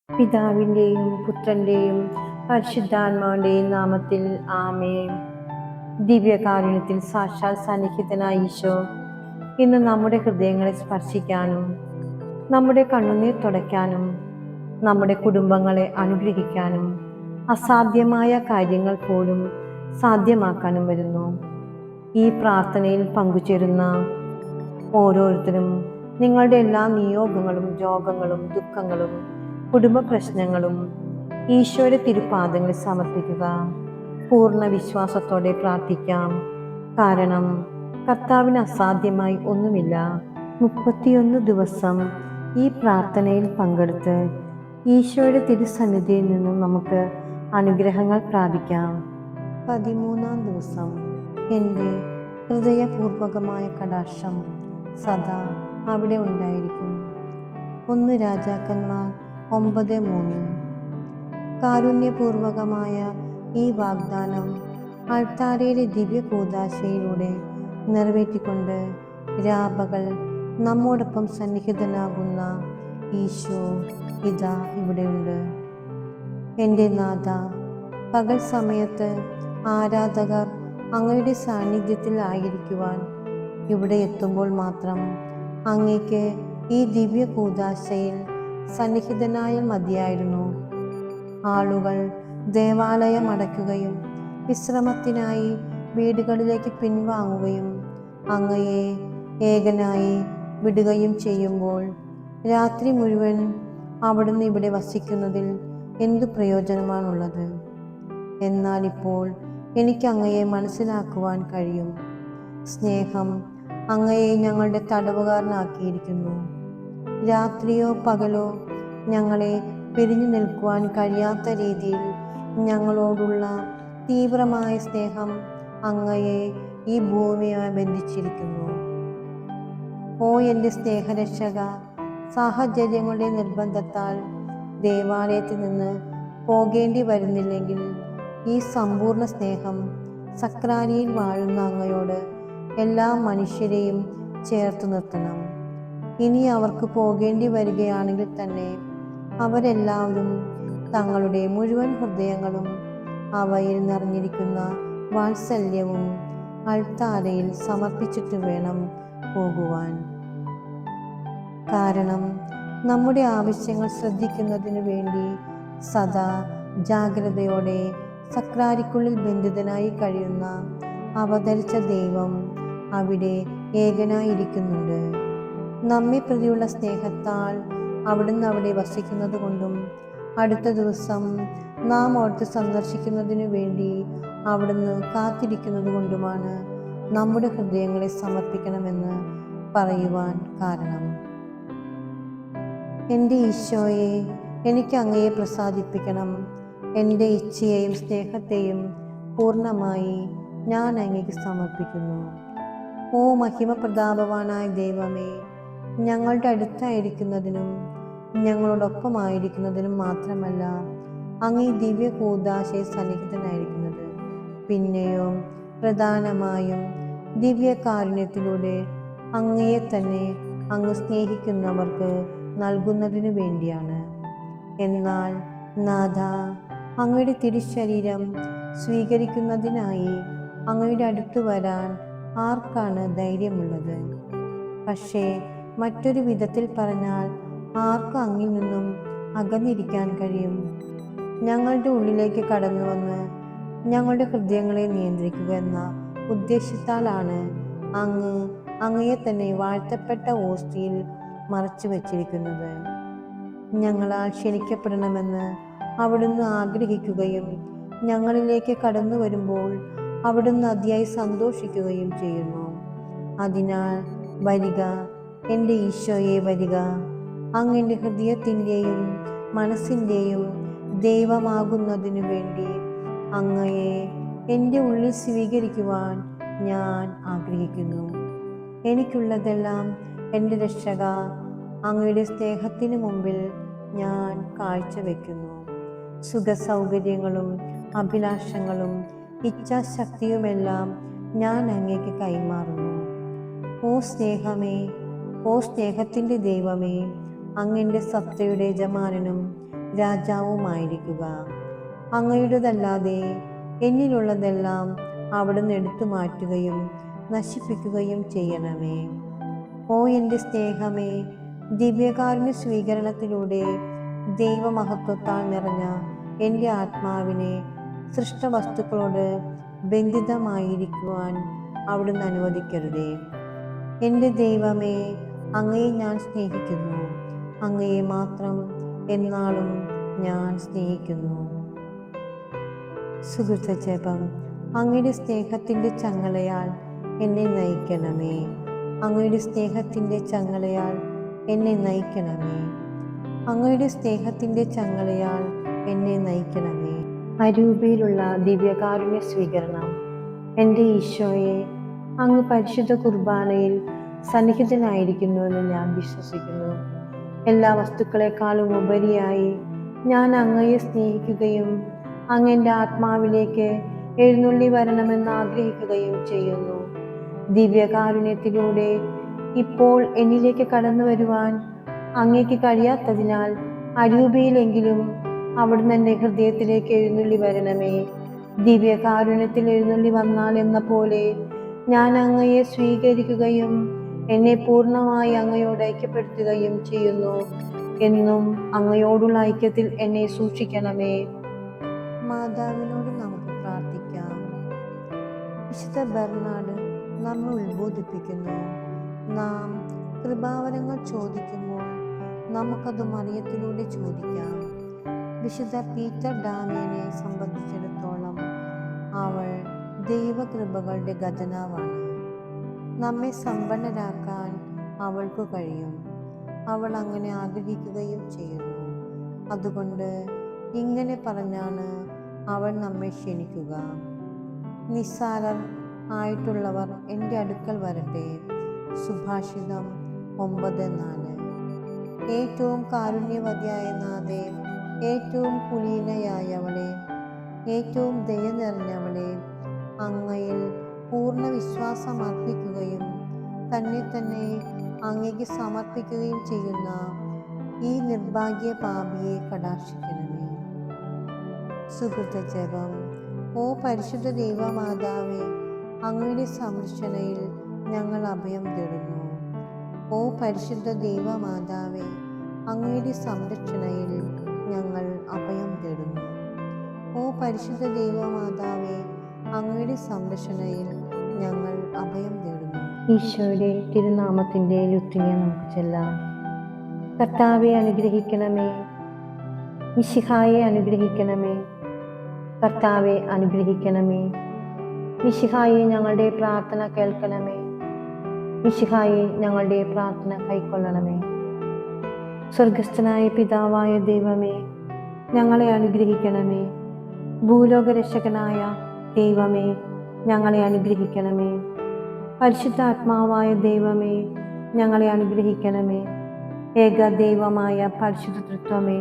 പിതാവിൻ്റെയും പുത്രൻ്റെയും പരിശുദ്ധാത്മാവിൻ്റെയും നാമത്തിൽ ആമേൻ. ദിവ്യകാരുണ്യത്തിൽ സാക്ഷാൽ സന്നിഹിതനായ ഈശോ ഇന്ന് നമ്മുടെ ഹൃദയങ്ങളെ സ്പർശിക്കാനും നമ്മുടെ കണ്ണുനീർ തുടയ്ക്കാനും നമ്മുടെ കുടുംബങ്ങളെ അനുഗ്രഹിക്കാനും അസാധ്യമായ കാര്യങ്ങൾ പോലും സാധ്യമാക്കാനും വരുന്നു. ഈ പ്രാർത്ഥനയിൽ പങ്കുചേരുന്ന ഓരോരുത്തരും നിങ്ങളുടെ എല്ലാ നിയോഗങ്ങളും രോഗങ്ങളും ദുഃഖങ്ങളും കുടുംബ പ്രശ്നങ്ങളും ഈശോയുടെ തിരുപാദങ്ങളിൽ സമർപ്പിക്കുക. പൂർണ്ണ വിശ്വാസത്തോടെ പ്രാർത്ഥിക്കാം. കാരണം കർത്താവിന് അസാധ്യമായി ഒന്നുമില്ല. 31 ദിവസം ഈ പ്രാർത്ഥനയിൽ പങ്കെടുത്ത് ഈശോയുടെ തിരുസന്നിധിയിൽ നിന്നും നമുക്ക് അനുഗ്രഹങ്ങൾ പ്രാപിക്കാം. 13-ാം ദിവസം എൻ്റെ ഹൃദയപൂർവകമായ കടാക്ഷം സദാ അവിടെ ഉണ്ടായിരിക്കും. 1 രാജാക്കന്മാർ 9:3. കാരുണ്യപൂർവകമായ ഈ വാഗ്ദാനം അൾത്താരയിലെ ദിവ്യ കൂദാശയിലൂടെ നിറവേറ്റിക്കൊണ്ട് രാപകൽ നമ്മോടൊപ്പം സന്നിഹിതനാകുന്ന ഈശോ ഇതാ ഇവിടെയുണ്ട്. എൻ്റെ നാഥ, പകൽ സമയത്ത് ആരാധകർ അങ്ങയുടെ സാന്നിധ്യത്തിൽ ആയിരിക്കുവാൻ ഇവിടെ എത്തുമ്പോൾ മാത്രം അങ്ങയ്ക്ക് ഈ ദിവ്യ കൂദാശയിൽ സന്നിഹിതനായ മതിയായിരുന്നു. ആളുകൾ ദേവാലയം അടയ്ക്കുകയും വിശ്രമത്തിനായി വീടുകളിലേക്ക് പിൻവാങ്ങുകയും അങ്ങയെ ഏകനായി വിടുകയും ചെയ്യുമ്പോൾ രാത്രി മുഴുവൻ അവിടുന്ന് ഇവിടെ വസിക്കുന്നതിൽ എന്തു പ്രയോജനമാണുള്ളത്? എന്നാൽ ഇപ്പോൾ എനിക്ക് അങ്ങയെ മനസ്സിലാക്കുവാൻ കഴിയും. സ്നേഹം അങ്ങയെ ഞങ്ങളുടെ തടവുകാരനാക്കിയിരിക്കുന്നു. രാത്രിയോ പകലോ ഞങ്ങളെ പിരിഞ്ഞു നിൽക്കുവാൻ കഴിയാത്ത രീതിയിൽ ഞങ്ങളോടുള്ള തീവ്രമായ സ്നേഹം അങ്ങയെ ഈ ഭൂമിയുമായി ബന്ധിച്ചിരിക്കുന്നു. ഓ എൻ്റെ സ്നേഹരക്ഷക, സാഹചര്യങ്ങളുടെ നിർബന്ധത്താൽ ദേവാലയത്തിൽ നിന്ന് പോകേണ്ടി വരുന്നില്ലെങ്കിൽ ഈ സമ്പൂർണ്ണ സ്നേഹം സക്രാരിയിൽ വാഴുന്ന അങ്ങയോട് എല്ലാ മനുഷ്യരെയും ചേർത്ത് നിർത്തണം. ഇനി അവർക്ക് പോകേണ്ടി വരികയാണെങ്കിൽ തന്നെ അവരെല്ലാവരും തങ്ങളുടെ മുഴുവൻ ഹൃദയങ്ങളും അവയിൽ നിറഞ്ഞിരിക്കുന്ന വാത്സല്യവും അൾത്താരയിൽ സമർപ്പിച്ചിട്ട് വേണം പോകുവാൻ. കാരണം നമ്മുടെ ആവശ്യങ്ങൾ ശ്രദ്ധിക്കുന്നതിനു വേണ്ടി സദാ ജാഗ്രതയോടെ സക്രാരിക്കുള്ളിൽ ബന്ധിതനായി കഴിയുന്ന അവതരിച്ച ദൈവം അവിടെ ഏകനായിരിക്കുന്നുണ്ട്. നമ്മെ പ്രതിയുള്ള സ്നേഹത്താൽ അവിടുന്ന് അവിടെ വസിക്കുന്നത് കൊണ്ടും അടുത്ത ദിവസം നാം അവിടുത്തെ സന്ദർശിക്കുന്നതിനു വേണ്ടി അവിടുന്ന് കാത്തിരിക്കുന്നത് കൊണ്ടുമാണ് നമ്മുടെ ഹൃദയങ്ങളെ സമർപ്പിക്കണമെന്ന് പറയുവാൻ കാരണം. എൻ്റെ ഈശോയെ, എനിക്ക് അങ്ങയെ പ്രസാദിപ്പിക്കണം. എൻ്റെ ഇച്ഛയെയും സ്നേഹത്തെയും പൂർണ്ണമായി ഞാൻ അങ്ങേക്ക് സമർപ്പിക്കുന്നു. ഓ മഹിമപ്രതാപവാനായ ദൈവമേ, ഞങ്ങളുടെ അടുത്തായിരിക്കുന്നതിനും ഞങ്ങളോടൊപ്പമായിരിക്കുന്നതിനും മാത്രമല്ല അങ്ങ് ഈ ദിവ്യ കൂദാശയിൽ സന്നിഹിതനായിരിക്കുന്നത്, പിന്നെയോ പ്രധാനമായും ദിവ്യകാരുണ്യത്തിലൂടെ അങ്ങയെ തന്നെ അങ്ങ് സ്നേഹിക്കുന്നവർക്ക് നൽകുന്നതിനു വേണ്ടിയാണ്. എന്നാൽ നാഥ, അങ്ങയുടെ തിരുശരീരം സ്വീകരിക്കുന്നതിനായി അങ്ങയുടെ അടുത്ത് വരാൻ ആർക്കാണ് ധൈര്യമുള്ളത്? പക്ഷേ മറ്റൊരു വിധത്തിൽ പറഞ്ഞാൽ ആർക്ക് അങ്ങിൽ നിന്നും അകന്നിരിക്കാൻ കഴിയും? ഞങ്ങളുടെ ഉള്ളിലേക്ക് കടന്നു വന്ന് ഞങ്ങളുടെ ഹൃദയങ്ങളെ നിയന്ത്രിക്കുക എന്ന ഉദ്ദേശ്യത്താലാണ് അങ്ങ് അങ്ങയെ തന്നെ വാഴ്ത്തപ്പെട്ട ഓസ്തിയിൽ മറച്ചു വച്ചിരിക്കുന്നത്. ഞങ്ങളാൽ ക്ഷണിക്കപ്പെടണമെന്ന് അവിടുന്ന് ആഗ്രഹിക്കുകയും ഞങ്ങളിലേക്ക് കടന്നു വരുമ്പോൾ അവിടുന്ന് അതിയായി സന്തോഷിക്കുകയും ചെയ്യുന്നു. അതിനാൽ വരിക എൻ്റെ ഈശോയെ, വരിക. അങ്ങ് എൻ്റെ ഹൃദയത്തിൻ്റെയും മനസ്സിൻ്റെയും ദൈവമാകുന്നതിനു വേണ്ടി അങ്ങയെ എൻ്റെ ഉള്ളിൽ സ്വീകരിക്കുവാൻ ഞാൻ ആഗ്രഹിക്കുന്നു. എനിക്കുള്ളതെല്ലാം എൻ്റെ രക്ഷക അങ്ങയുടെ സ്നേഹത്തിന് മുമ്പിൽ ഞാൻ കാഴ്ചവെക്കുന്നു. സുഖസൗകര്യങ്ങളും അഭിലാഷങ്ങളും ഇച്ഛാശക്തിയുമെല്ലാം ഞാൻ അങ്ങേക്ക് കൈമാറുന്നു. ഓ സ്നേഹമേ, ഓ സ്നേഹത്തിൻ്റെ ദൈവമേ, അങ്ങെൻ്റെ സത്തയുടെ യജമാനനും രാജാവുമായിരിക്കുക. അങ്ങയുടേതല്ലാതെ എന്നിലുള്ളതെല്ലാം അവിടുന്ന് എടുത്തു മാറ്റുകയും നശിപ്പിക്കുകയും ചെയ്യണമേ. ഓ എൻ്റെ സ്നേഹമേ, ദിവ്യകാരുണ്യ സ്വീകരണത്തിലൂടെ ദൈവമഹത്വത്താൽ നിറഞ്ഞ എൻ്റെ ആത്മാവിനെ സൃഷ്ടവസ്തുക്കളോട് ബന്ധിതമായിരിക്കുവാൻ അവിടുന്ന് അനുവദിക്കരുതേ. എൻ്റെ ദൈവമേ, അങ്ങയെ ഞാൻ സ്നേഹിക്കുന്നു. അങ്ങയെ മാത്രം എന്നാളും ഞാൻ സ്നേഹിക്കുന്നു. സുഹൃത്ത ജപം. അങ്ങയുടെ സ്നേഹത്തിൻ്റെ ചങ്ങലയാൽ എന്നെ നയിക്കണമേ. അങ്ങയുടെ സ്നേഹത്തിൻ്റെ ചങ്ങലയാൽ എന്നെ നയിക്കണമേ. അങ്ങയുടെ സ്നേഹത്തിൻ്റെ ചങ്ങലയാൽ എന്നെ നയിക്കണമേ. അരൂപയിലുള്ള ദിവ്യകാരുണ്യ സ്വീകരണം. എൻ്റെ ഈശോയെ, അങ്ങ് പരിശുദ്ധ കുർബാനയിൽ സന്നിഹിതനായിരിക്കുന്നുവെന്ന് ഞാൻ വിശ്വസിക്കുന്നു. എല്ലാ വസ്തുക്കളെക്കാളും ഉപരിയായി ഞാൻ അങ്ങയെ സ്നേഹിക്കുകയും അങ്ങ് എൻ്റെ ആത്മാവിലേക്ക് എഴുന്നള്ളി വരണമെന്ന് ആഗ്രഹിക്കുകയും ചെയ്യുന്നു. ദിവ്യകാരുണ്യത്തിലൂടെ ഇപ്പോൾ എന്നിലേക്ക് കടന്നു വരുവാൻ അങ്ങേക്ക് കഴിയാത്തതിനാൽ അരൂപയിലെങ്കിലും അവിടുന്ന് എൻ്റെ ഹൃദയത്തിലേക്ക് എഴുന്നള്ളി വരണമേ. ദിവ്യകാരുണ്യത്തിൽ എഴുന്നള്ളി വന്നാൽ എന്ന പോലെ ഞാൻ അങ്ങയെ സ്വീകരിക്കുകയും എന്നെ പൂർണ്ണമായി അങ്ങയോട് ഐക്യപ്പെടുത്തുകയും ചെയ്യുന്നു. എന്നും അങ്ങയോടുള്ള ഐക്യത്തിൽ എന്നെ സൂക്ഷിക്കണമേ. മാതാവിനോട് നമുക്ക് പ്രാർത്ഥിക്കാം. വിശുദ്ധ ബെർണാഡ് നമ്മെ ഉത്ബോധിപ്പിക്കുന്നു. നാം കൃപാവരങ്ങൾ ചോദിക്കുമ്പോൾ നമുക്കത് മറിയത്തിലൂടെ ചോദിക്കാം. വിശുദ്ധ പീറ്റർ ഡാമിയനെ സംബന്ധിച്ചിടത്തോളം അവൾ ദൈവകൃപകളുടെ ഖജനാവാണ്. നമ്മെ സമ്പന്നരാക്കാൻ അവൾക്ക് കഴിയും. അവൾ അങ്ങനെ ആഗ്രഹിക്കുകയും ചെയ്യുന്നു. അതുകൊണ്ട് ഇങ്ങനെ പറഞ്ഞാണ് അവൾ നമ്മെ ക്ഷണിക്കുക. നിസ്സാരർ ആയിട്ടുള്ളവർ എൻ്റെ അടുക്കൽ വരട്ടെ. സുഭാഷിതം 9:4. ഏറ്റവും കാരുണ്യവതിയായ നാഥേ, ഏറ്റവും കുലീനയായവളെ, ഏറ്റവും ദയ നിറഞ്ഞവളെ, അങ്ങയിൽ പൂർണ്ണ വിശ്വാസം അർപ്പിക്കുകയും തന്നെ തന്നെ അങ്ങയ്ക്ക് സമർപ്പിക്കുകയും ചെയ്യുന്ന ഈ നിർഭാഗ്യ പാപിയെ കടാക്ഷിക്കണമേ. സുഹൃത ജപം. ഓ പരിശുദ്ധ ദൈവമാതാവേ, അങ്ങയുടെ സംരക്ഷണയിൽ ഞങ്ങൾ അഭയം തേടുന്നു. ഓ പരിശുദ്ധ ദൈവമാതാവേ, അങ്ങയുടെ സംരക്ഷണയിൽ ഞങ്ങൾ അഭയം തേടുന്നു. ഓ പരിശുദ്ധ ദൈവമാതാവേ, അങ്ങയുടെ സംരക്ഷണയിൽ ഞങ്ങൾ അഭയം തേടുന്നു. ഈശോയുടെ തിരുനാമത്തിൻ്റെ ലുത്തിനിയ നമുക്ക് ചെല്ലാം. കർത്താവെ അനുഗ്രഹിക്കണമേ. മിശിഹായെ അനുഗ്രഹിക്കണമേ. കർത്താവെ അനുഗ്രഹിക്കണമേ. മിശിഹായെ ഞങ്ങളുടെ പ്രാർത്ഥന കേൾക്കണമേ. മിശിഹായെ ഞങ്ങളുടെ പ്രാർത്ഥന കൈക്കൊള്ളണമേ. സ്വർഗസ്ഥനായ പിതാവായ ദൈവമേ, ഞങ്ങളെ അനുഗ്രഹിക്കണമേ. ഭൂലോകരക്ഷകനായ ദൈവമേ, ഞങ്ങളെ അനുഗ്രഹിക്കണമേ. പരിശുദ്ധാത്മാവായ ദൈവമേ, ഞങ്ങളെ അനുഗ്രഹിക്കണമേ. ഏകദൈവമായ പരിശുദ്ധ തൃത്വമേ,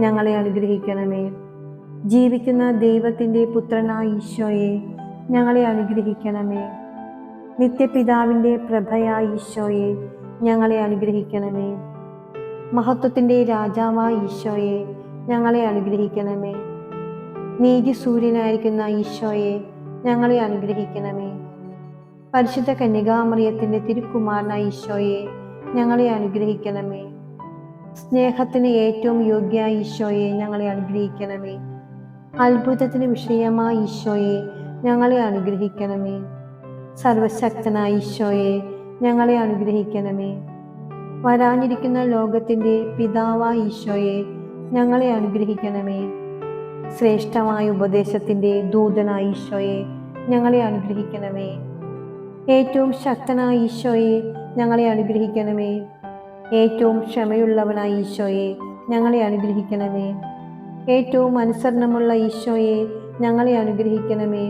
ഞങ്ങളെ അനുഗ്രഹിക്കണമേ. ജീവിക്കുന്ന ദൈവത്തിൻ്റെ പുത്രനായ ഈശോയെ, ഞങ്ങളെ അനുഗ്രഹിക്കണമേ. നിത്യപിതാവിൻ്റെ പ്രഭയായ ഈശോയെ, ഞങ്ങളെ അനുഗ്രഹിക്കണമേ. മഹത്വത്തിൻ്റെ രാജാവായ ഈശോയെ, ഞങ്ങളെ അനുഗ്രഹിക്കണമേ. നീതി സൂര്യനായിരിക്കുന്ന ഈശോയെ, ഞങ്ങളെ അനുഗ്രഹിക്കണമേ. പരിശുദ്ധ കന്യകാമറിയത്തിൻ്റെ തിരുക്കുമാരനായ ഈശോയെ, ഞങ്ങളെ അനുഗ്രഹിക്കണമേ. സ്നേഹത്തിന് ഏറ്റവും യോഗ്യമായ ഈശോയെ, ഞങ്ങളെ അനുഗ്രഹിക്കണമേ. അത്ഭുതത്തിന് വിഷയമായ ഈശോയെ, ഞങ്ങളെ അനുഗ്രഹിക്കണമേ. സർവശക്തനായ ഈശോയെ, ഞങ്ങളെ അനുഗ്രഹിക്കണമേ. വരാനിരിക്കുന്ന ലോകത്തിൻ്റെ പിതാവായ ഈശോയെ, ഞങ്ങളെ അനുഗ്രഹിക്കണമേ. ശ്രേഷ്ഠമായ ഉപദേശത്തിൻ്റെ ദൂതനായ ഈശോയെ, ഞങ്ങളെ അനുഗ്രഹിക്കണമേ. ഏറ്റവും ശക്തനായ ഈശോയെ, ഞങ്ങളെ അനുഗ്രഹിക്കണമേ. ഏറ്റവും ക്ഷമയുള്ളവനായ ഈശോയെ, ഞങ്ങളെ അനുഗ്രഹിക്കണമേ. ഏറ്റവും അനുസരണമുള്ള ഈശോയെ, ഞങ്ങളെ അനുഗ്രഹിക്കണമേ.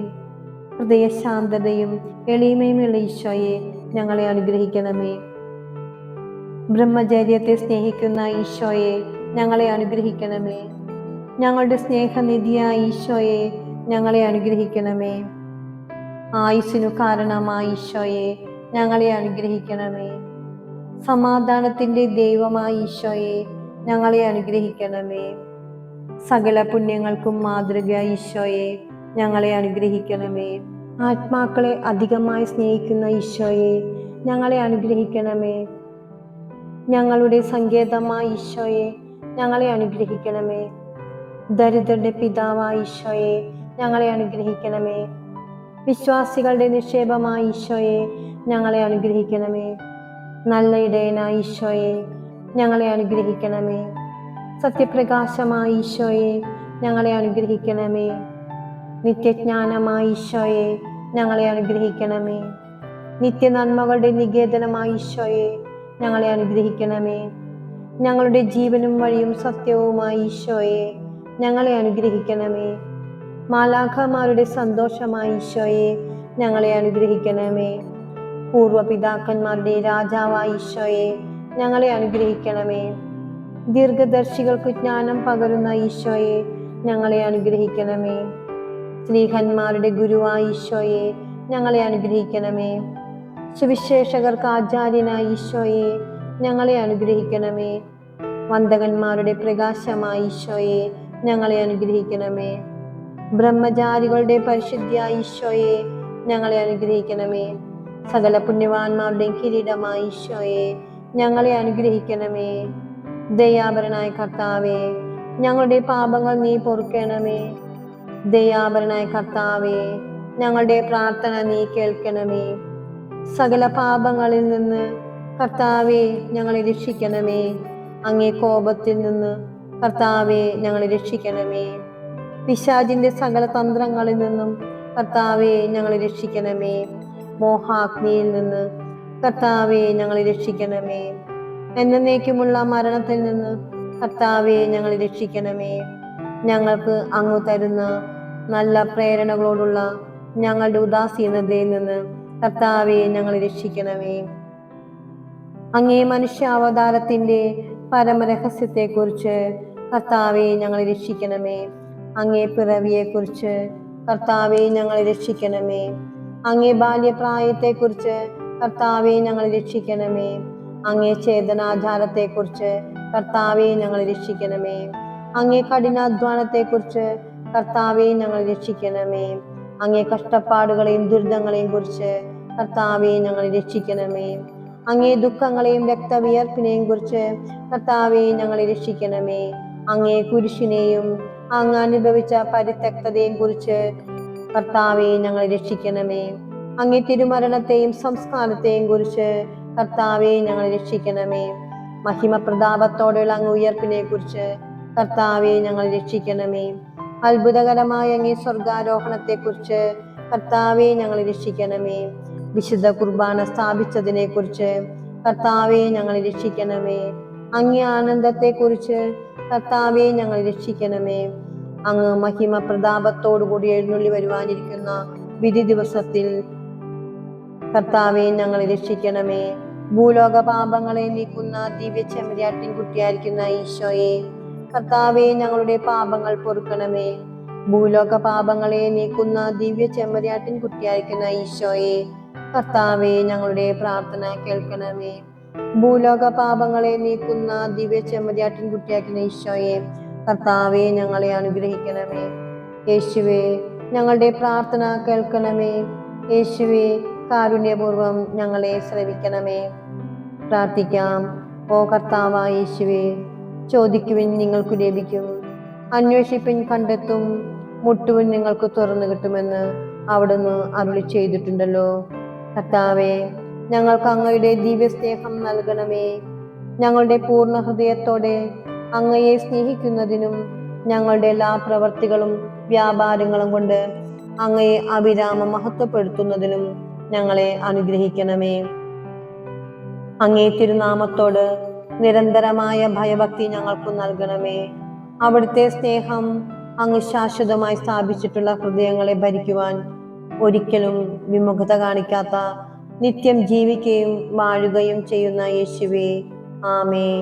ഹൃദയശാന്തതയും എളിമയുമുള്ള ഈശോയെ, ഞങ്ങളെ അനുഗ്രഹിക്കണമേ. ബ്രഹ്മചര്യത്തെ സ്നേഹിക്കുന്ന ഈശോയെ, ഞങ്ങളെ അനുഗ്രഹിക്കണമേ. ഞങ്ങളുടെ സ്നേഹനിധിയായ ഈശോയെ, ഞങ്ങളെ അനുഗ്രഹിക്കണമേ. ആയുസ്സിനു കാരണമായ ഈശോയെ, ഞങ്ങളെ അനുഗ്രഹിക്കണമേ. സമാധാനത്തിൻ്റെ ദൈവമായ ഈശോയെ, ഞങ്ങളെ അനുഗ്രഹിക്കണമേ. സകല പുണ്യങ്ങൾക്കും മാതൃക ഈശോയെ, ഞങ്ങളെ അനുഗ്രഹിക്കണമേ. ആത്മാക്കളെ അധികമായി സ്നേഹിക്കുന്ന ഈശോയെ, ഞങ്ങളെ അനുഗ്രഹിക്കണമേ. ഞങ്ങളുടെ സങ്കേതമായ ഈശോയെ, ഞങ്ങളെ അനുഗ്രഹിക്കണമേ. ദരിദ്രരുടെ പിതാവായ ഈശോയെ, ഞങ്ങളെ അനുഗ്രഹിക്കണമേ. വിശ്വാസികളുടെ നിക്ഷേപമായ ഈശോയെ, ഞങ്ങളെ അനുഗ്രഹിക്കണമേ. നല്ല ഇടയനായ ഈശോയെ, ഞങ്ങളെ അനുഗ്രഹിക്കണമേ. സത്യപ്രകാശമായ ഈശോയെ, ഞങ്ങളെ അനുഗ്രഹിക്കണമേ. നിത്യജ്ഞാനമായ ഈശോയെ, ഞങ്ങളെ അനുഗ്രഹിക്കണമേ. നിത്യനന്മകളുടെ നികേതനമായ ഈശോയെ, ഞങ്ങളെ അനുഗ്രഹിക്കണമേ. ഞങ്ങളുടെ ജീവനും വഴിയും സത്യവുമായ ഈശോയെ, ഞങ്ങളെ അനുഗ്രഹിക്കണമേ. മാലാഖമാരുടെ സന്തോഷമായ ഈശോയെ, ഞങ്ങളെ അനുഗ്രഹിക്കണമേ. പൂർവപിതാക്കന്മാരുടെ രാജാവായ ഈശോയെ, ഞങ്ങളെ അനുഗ്രഹിക്കണമേ. ദീർഘദർശികൾക്ക് ജ്ഞാനം പകരുന്ന ഈശോയെ, ഞങ്ങളെ അനുഗ്രഹിക്കണമേ. സ്ത്രീഹന്മാരുടെ ഗുരുവായ ഈശോയെ, ഞങ്ങളെ അനുഗ്രഹിക്കണമേ. സുവിശേഷകർക്ക് ആചാര്യനായ ഈശോയെ, ഞങ്ങളെ അനുഗ്രഹിക്കണമേ. വന്ദകന്മാരുടെ പ്രകാശമായ ഈശോയെ, ഞങ്ങളെ അനുഗ്രഹിക്കണമേ. ബ്രഹ്മചാരികളുടെ പരിശുദ്ധിയായ ഈശോയെ, ഞങ്ങളെ അനുഗ്രഹിക്കണമേ. സകല പുണ്യവാന്മാരുടെയും കിരീടമായ ഈശോയെ, ഞങ്ങളെ അനുഗ്രഹിക്കണമേ. ദയാപരനായ കർത്താവേ, ഞങ്ങളുടെ പാപങ്ങൾ നീ പൊറുക്കണമേ. ദയാപരനായ കർത്താവേ, ഞങ്ങളുടെ പ്രാർത്ഥന നീ കേൾക്കണമേ. സകല പാപങ്ങളിൽ നിന്ന് കർത്താവേ, ഞങ്ങളെ രക്ഷിക്കണമേ. അങ്ങേ കോപത്തിൽ നിന്ന് കർത്താവേ, ഞങ്ങളെ രക്ഷിക്കണമേ. പിശാചിന്റെ സകല തന്ത്രങ്ങളിൽ നിന്നും കർത്താവേ, ഞങ്ങളെ രക്ഷിക്കണമേ. മോഹാഗ്നിയിൽ നിന്ന് കർത്താവേ, ഞങ്ങളെ രക്ഷിക്കണമേ. എന്നേക്കുമുള്ള മരണത്തിൽ നിന്ന് കർത്താവേ, ഞങ്ങളെ രക്ഷിക്കണമേ. ഞങ്ങൾക്ക് അങ്ങ് തരുന്ന നല്ല പ്രേരണകളോടുള്ള ഞങ്ങളുടെ ഉദാസീനതയിൽ നിന്ന് കർത്താവേ, ഞങ്ങളെ രക്ഷിക്കണമേ. അങ്ങേ മനുഷ്യാവതാരത്തിന്റെ പരമരഹസ്യത്തെക്കുറിച്ച് കർത്താവേ, ഞങ്ങളെ രക്ഷിക്കണമേ. അങ്ങേ പിറവിയെക്കുറിച്ച് കർത്താവേ, ഞങ്ങളെ രക്ഷിക്കണമേ. അങ്ങേ ബാല്യപ്രായത്തെക്കുറിച്ച് കർത്താവേ, ഞങ്ങളെ രക്ഷിക്കണമേ. അങ്ങേ ചേതനാചാരത്തെക്കുറിച്ച് കർത്താവേ, ഞങ്ങളെ രക്ഷിക്കണമേ. അങ്ങേ കഠിനാധ്വാനത്തെക്കുറിച്ച് കർത്താവേ, ഞങ്ങളെ രക്ഷിക്കണമേ. അങ്ങേ കഷ്ടപ്പാടുകളെയും ദുരിതങ്ങളെയും കുറിച്ച് കർത്താവേ, ഞങ്ങളെ രക്ഷിക്കണമേ. അങ്ങേ ദുഃഖങ്ങളെയും രക്തവിയർപ്പിനെയും കുറിച്ച് കർത്താവേ, ഞങ്ങളെ രക്ഷിക്കണമേ. അങ്ങേ കുരിശിനെയും അങ്ങ് അനുഭവിച്ച പരിത്യക്തതയെയും കുറിച്ച് കർത്താവേ, ഞങ്ങളെ രക്ഷിക്കണമേ. അങ്ങേ തിരുമരണത്തെയും സംസ്കാരത്തെയും കുറിച്ച് കർത്താവേ, ഞങ്ങളെ രക്ഷിക്കണമേ. മഹിമ പ്രതാപത്തോടെയുള്ള അങ്ങ് ഉയർപ്പിനെ കുറിച്ച് കർത്താവേ, ഞങ്ങളെ രക്ഷിക്കണമേ. അത്ഭുതകരമായ അങ്ങേ സ്വർഗാരോഹണത്തെ കുറിച്ച് കർത്താവേ, ഞങ്ങളെ രക്ഷിക്കണമേ. വിശുദ്ധ കുർബാന സ്ഥാപിച്ചതിനെ കുറിച്ച് കർത്താവേ, ഞങ്ങളെ രക്ഷിക്കണമേ. അങ്ങേ ആനന്ദത്തെ കുറിച്ച് കർത്താവേ, ഞങ്ങളെ രക്ഷിക്കണമേ. അങ്ങ് മഹിമ പ്രതാപത്തോടുകൂടി എഴുന്നള്ളി വരുവാനിരിക്കുന്ന വിധി ദിവസത്തിൽ കർത്താവേ, ഞങ്ങളെ രക്ഷിക്കണമേ. ഭൂലോക പാപങ്ങളെ നീക്കുന്ന ദിവ്യ ചെമ്മരിയാട്ടിൻ കുട്ടിയായിരിക്കുന്ന ഈശോയെ, കർത്താവേ, ഞങ്ങളുടെ പാപങ്ങൾ പൊറുക്കണമേ. ഭൂലോക പാപങ്ങളെ നീക്കുന്ന ദിവ്യ ചെമ്മരിയാട്ടിൻ കുട്ടിയായിരിക്കുന്ന ഈശോയെ, കർത്താവേ, ഞങ്ങളുടെ പ്രാർത്ഥന കേൾക്കണമേ. ഭൂലോക പാപങ്ങളെ നീക്കുന്ന ദിവ്യ ചെമ്മരിയാട്ടിൻ കുട്ടിയായിരിക്കുന്ന ഈശോയെ, കർത്താവേ, ഞങ്ങളെ അനുഗ്രഹിക്കണമേ. യേശുവേ, ഞങ്ങളുടെ പ്രാർത്ഥന കേൾക്കണമേ. യേശുവേ, കാരുണ്യപൂർവം ഞങ്ങളെ ശ്രവിക്കണമേ. പ്രാർത്ഥിക്കാം. ഓ കർത്താവായ യേശുവേ, ചോദിക്കുവിൻ നിങ്ങൾക്ക് ലഭിക്കും, അന്വേഷിപ്പിൻ കണ്ടെത്തും, മുട്ടുവിൻ നിങ്ങൾക്ക് തുറന്നു കിട്ടുമെന്ന് അവിടുന്ന് അരുളി ചെയ്തിട്ടുണ്ടല്ലോ. കർത്താവേ, ഞങ്ങൾക്ക് അങ്ങയുടെ ദിവ്യ സ്നേഹം നൽകണമേ. ഞങ്ങളുടെ പൂർണ്ണ ഹൃദയത്തോടെ അങ്ങയെ സ്നേഹിക്കുന്നതിനും ഞങ്ങളുടെ എല്ലാ പ്രവർത്തികളും വ്യാപാരങ്ങളും കൊണ്ട് അങ്ങയെ അവിരാമം മഹത്വപ്പെടുത്തുന്നതിനും ഞങ്ങളെ അനുഗ്രഹിക്കണമേ. അങ്ങേ തിരുനാമത്തോട് നിരന്തരമായ ഭയഭക്തി ഞങ്ങൾക്ക് നൽകണമേ. അവിടുത്തെ സ്നേഹം അങ്ങ് ശാശ്വതമായി സ്ഥാപിച്ചിട്ടുള്ള ഹൃദയങ്ങളെ ഭരിക്കുവാൻ ഒരിക്കലും വിമുഖത കാണിക്കാത്ത, നിത്യം ജീവിക്കുകയും വാഴുകയും ചെയ്യുന്ന യേശുവേ, ആമേൻ.